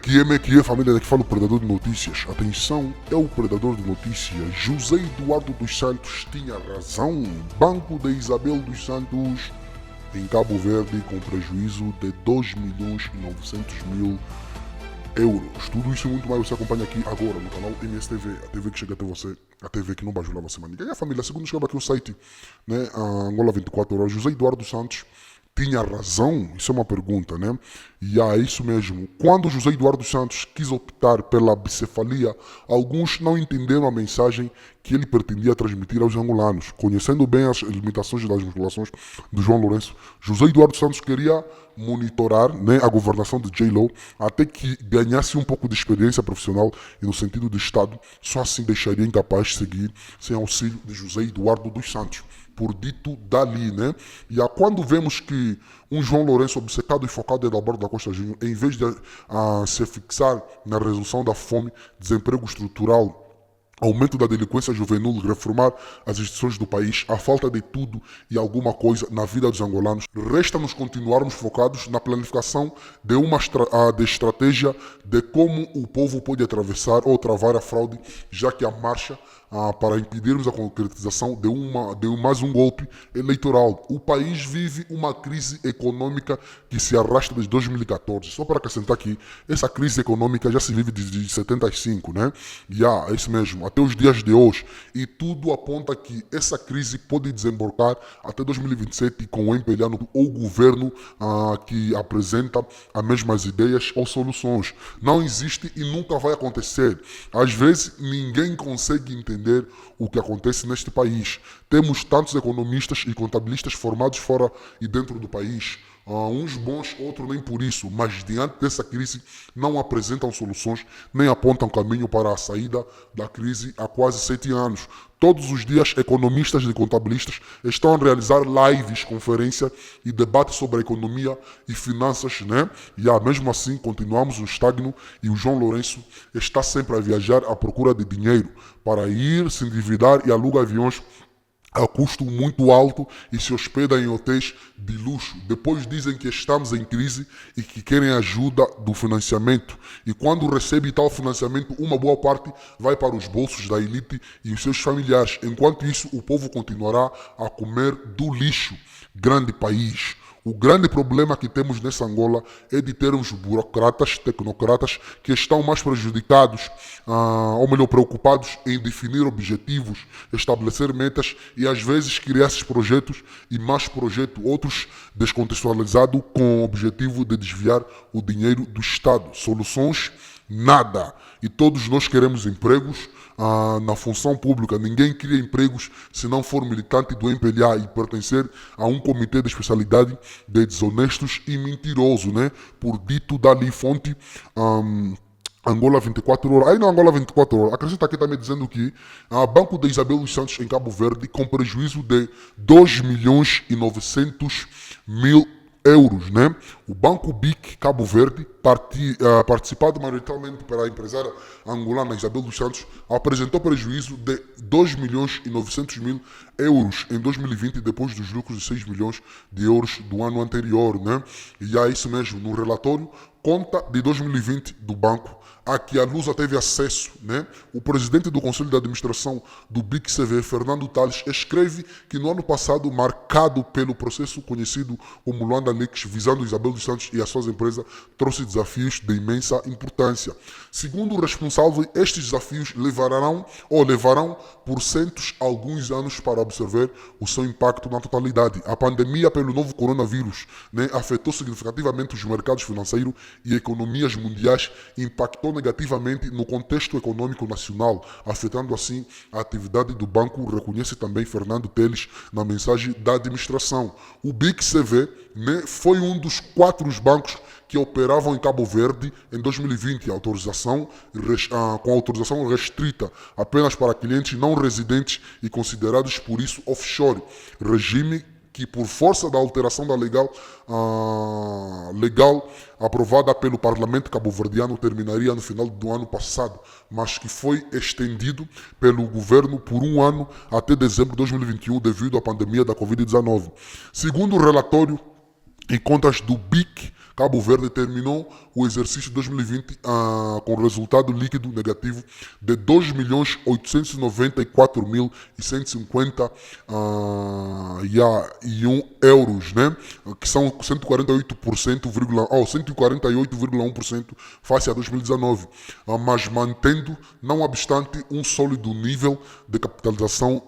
Que é família, daqui fala o Predador de Notícias. Atenção, é o Predador de Notícias. José Eduardo dos Santos tinha razão. Banco de Isabel dos Santos em Cabo Verde com prejuízo de 2.900.000 euros. Tudo isso e muito mais você acompanha aqui agora no canal MSTV, a TV que chega até você, a TV que não bajula você, mano. E aí, família, segundo chegava aqui o site, né, a Angola 24 horas, José Eduardo dos Santos tinha razão? Isso é uma pergunta, né? E é isso mesmo. Quando José Eduardo Santos quis optar pela bicefalia, alguns não entenderam a mensagem que ele pretendia transmitir aos angolanos. Conhecendo bem as limitações das musculações do João Lourenço, José Eduardo Santos queria monitorar, né, a governação de J-Lo até que ganhasse um pouco de experiência profissional e no sentido de Estado, só assim deixaria incapaz de seguir sem auxílio de José Eduardo dos Santos. Por dito dali, né? E quando vemos que um João Lourenço obcecado e focado em Adalberto da Costa Júnior, em vez de se fixar na resolução da fome, desemprego estrutural, aumento da delinquência juvenil, reformar as instituições do país, a falta de tudo e alguma coisa na vida dos angolanos, resta-nos continuarmos focados na planificação de uma estratégia de como o povo pode atravessar ou travar a fraude, já que a marcha para impedirmos a concretização de mais um golpe eleitoral. O país vive uma crise econômica que se arrasta desde 2014. Só para acrescentar aqui, essa crise econômica já se vive desde 75, né? E é isso mesmo, até os dias de hoje. E tudo aponta que essa crise pode desembocar até 2027 com o empelhando ou governo que apresenta as mesmas ideias ou soluções. Não existe e nunca vai acontecer. Às vezes ninguém consegue entender o que acontece neste país. Temos tantos economistas e contabilistas formados fora e dentro do país. Uns bons, outros nem por isso, mas diante dessa crise não apresentam soluções nem apontam caminho para a saída da crise há quase 7 anos. Todos os dias, economistas e contabilistas estão a realizar lives, conferências e debates sobre a economia e finanças, né? E mesmo assim, continuamos no estagno e o João Lourenço está sempre a viajar à procura de dinheiro para ir, se endividar e aluga aviões a custo muito alto e se hospeda em hotéis de luxo. Depois dizem que estamos em crise e que querem ajuda do financiamento. E quando recebe tal financiamento, uma boa parte vai para os bolsos da elite e os seus familiares. Enquanto isso, o povo continuará a comer do lixo. Grande país. O grande problema que temos nessa Angola é de termos burocratas, tecnocratas, que estão mais prejudicados, ou melhor, preocupados em definir objetivos, estabelecer metas e às vezes criar esses projetos e mais projetos, outros descontextualizados com o objetivo de desviar o dinheiro do Estado. Soluções? Nada. E todos nós queremos empregos na função pública. Ninguém cria empregos se não for militante do MPLA e pertencer a um comitê de especialidade de desonestos e mentirosos, né? Por dito dali fonte Angola 24 horas. Aí na Angola 24 horas, acrescenta aqui também dizendo que Banco de Isabel dos Santos em Cabo Verde com prejuízo de 2.900.000 euros, né? O Banco BIC Cabo Verde, participado maioritariamente pela empresária angolana Isabel dos Santos, apresentou prejuízo de 2.900.000 euros em 2020, depois dos lucros de 6 milhões de euros do ano anterior, né? E é isso mesmo, no relatório, conta de 2020 do banco, a que a Lusa teve acesso, né? O presidente do Conselho de Administração do BIC-CV, Fernando Tales, escreve que no ano passado, marcado pelo processo conhecido como Luanda Leaks, visando Isabel dos Santos e as suas empresas, trouxe desafios de imensa importância. Segundo o responsável, estes desafios levarão por alguns anos para observar o seu impacto na totalidade. A pandemia pelo novo coronavírus, né, afetou significativamente os mercados financeiros e economias mundiais, impactou negativamente no contexto econômico nacional, afetando assim a atividade do banco, reconhece também Fernando Teles na mensagem da administração. O BIC-CV, né, foi um dos 4 bancos que operavam em Cabo Verde em 2020, com autorização restrita apenas para clientes não residentes e considerados por isso offshore, regime que por força da alteração da legal aprovada pelo parlamento cabo-verdiano terminaria no final do ano passado, mas que foi estendido pelo governo por 1 ano até dezembro de 2021 devido à pandemia da Covid-19. Segundo o relatório e contas do BIC Cabo Verde terminou o exercício de 2020 com resultado líquido negativo de 2.894.150 euros, né? Que são 148,1% face a 2019, mas mantendo, não obstante, um sólido nível de capitalização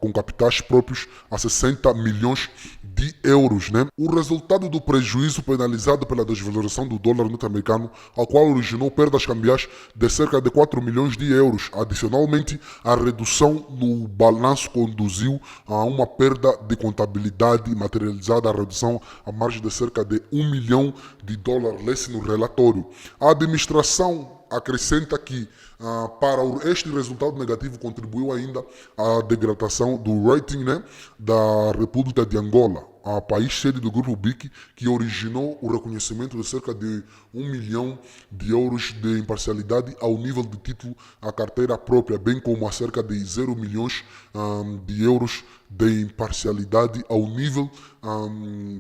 com capitais próprios a 60 milhões de euros, né? O resultado do prejuízo penalizado pela desvalorização do dólar norte-americano, ao qual originou perdas cambiais de cerca de 4 milhões de euros. Adicionalmente, a redução no balanço conduziu a uma perda de contabilidade materializada, a redução à margem de cerca de 1 milhão de dólares, lê-se no relatório. A administração acrescenta que para este resultado negativo contribuiu ainda a degradação do rating, né, da República de Angola, a país sede do grupo BIC, que originou o reconhecimento de cerca de 1 milhão de euros de imparcialidade ao nível de título à carteira própria, bem como a cerca de 0 milhões de euros de imparcialidade ao nível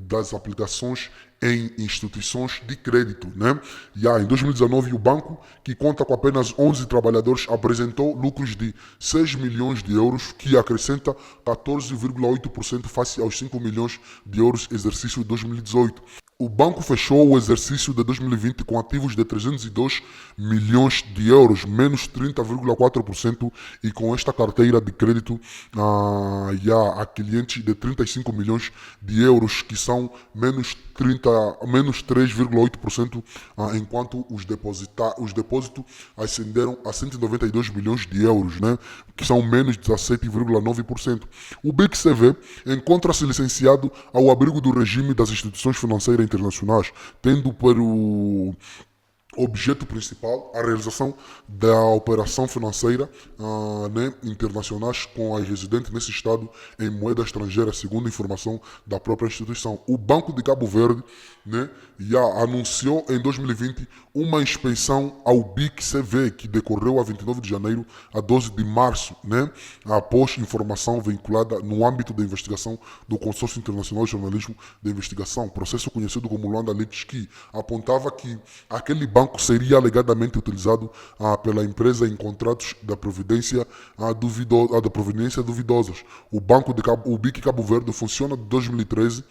das aplicações em instituições de crédito, né? Em 2019, o banco, que conta com apenas 11 trabalhadores, apresentou lucros de 6 milhões de euros, que acrescenta 14,8% face aos 5 milhões de euros exercício de 2018. O banco fechou o exercício de 2020 com ativos de 302 milhões de euros, menos 30,4%, e com esta carteira de crédito a clientes de 35 milhões de euros, que são menos 3,8%, enquanto os depósitos ascenderam a 192 milhões de euros, né, que são menos 17,9%. O BIC-CV encontra-se licenciado ao abrigo do regime das instituições financeiras internacionais, tendo por objeto principal a realização da operação financeira internacionais com as residentes nesse estado em moeda estrangeira, segundo informação da própria instituição. O Banco de Cabo Verde, né, anunciou em 2020 uma inspeção ao BIC-CV, que decorreu a 29 de janeiro a 12 de março, né, após informação vinculada no âmbito da investigação do Consórcio Internacional de Jornalismo de Investigação, processo conhecido como Luanda Leaks, que apontava que aquele banco seria alegadamente utilizado pela empresa em contratos da providência duvidosas. O BIC Cabo Verde funciona de 2013,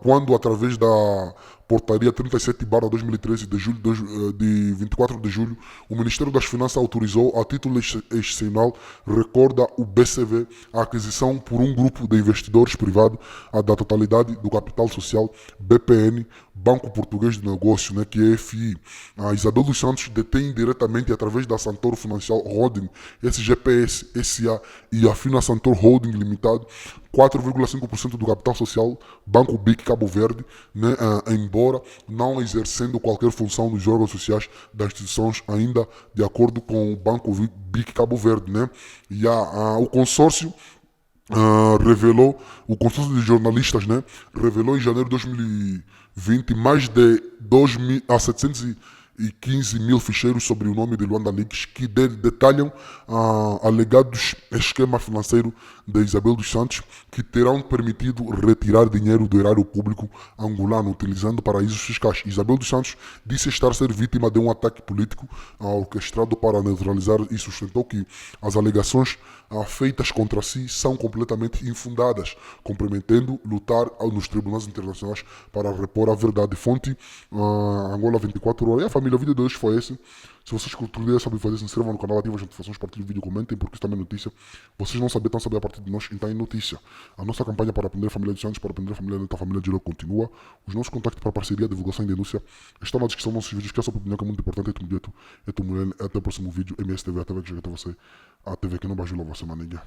quando, através da Portaria 37/2013 de 24 de julho, o Ministério das Finanças autorizou, a título excepcional, recorda o BCV, a aquisição por um grupo de investidores privados da totalidade do capital social BPN, Banco Português de Negócio, né, que é FI. A Isabel dos Santos detém diretamente, através da Santoro Financial Holding, SGPS, SA e a Fina Santoro Holding Limitado, 4,5% do capital social Banco BIC Cabo Verde, né, embora não exercendo qualquer função nos órgãos sociais das instituições, ainda de acordo com o Banco BIC Cabo Verde, né. O consórcio o consórcio de jornalistas, né, revelou em janeiro de 2020 mais de 715 mil ficheiros sobre o nome de Luanda Leaks, que detalham alegados esquema financeiro de Isabel dos Santos, que terão permitido retirar dinheiro do erário público angolano utilizando paraísos fiscais. Isabel dos Santos disse estar ser vítima de um ataque político orquestrado para neutralizar, e sustentou que as alegações feitas contra si são completamente infundadas, comprometendo lutar nos tribunais internacionais para repor a verdade. Fonte Angola 24 horas. E a família, o vídeo de hoje foi esse. Se vocês curtirem, sabem fazer, se inscrevam no canal, ativem as notificações, partilhem o vídeo, comentem, porque isso também é notícia. Vocês não sabem, estão sabendo a partir de nós, então é notícia. A nossa campanha para aprender a família dos Santos, para aprender a família Neta, a família de Giro continua. Os nossos contactos para parceria, divulgação e denúncia estão na descrição dos nossos vídeos, que é a sua opinião, que é muito importante. É tu mulher, até o próximo vídeo, MSTV, a TV que chega até você, a TV que não bajula você, maninha.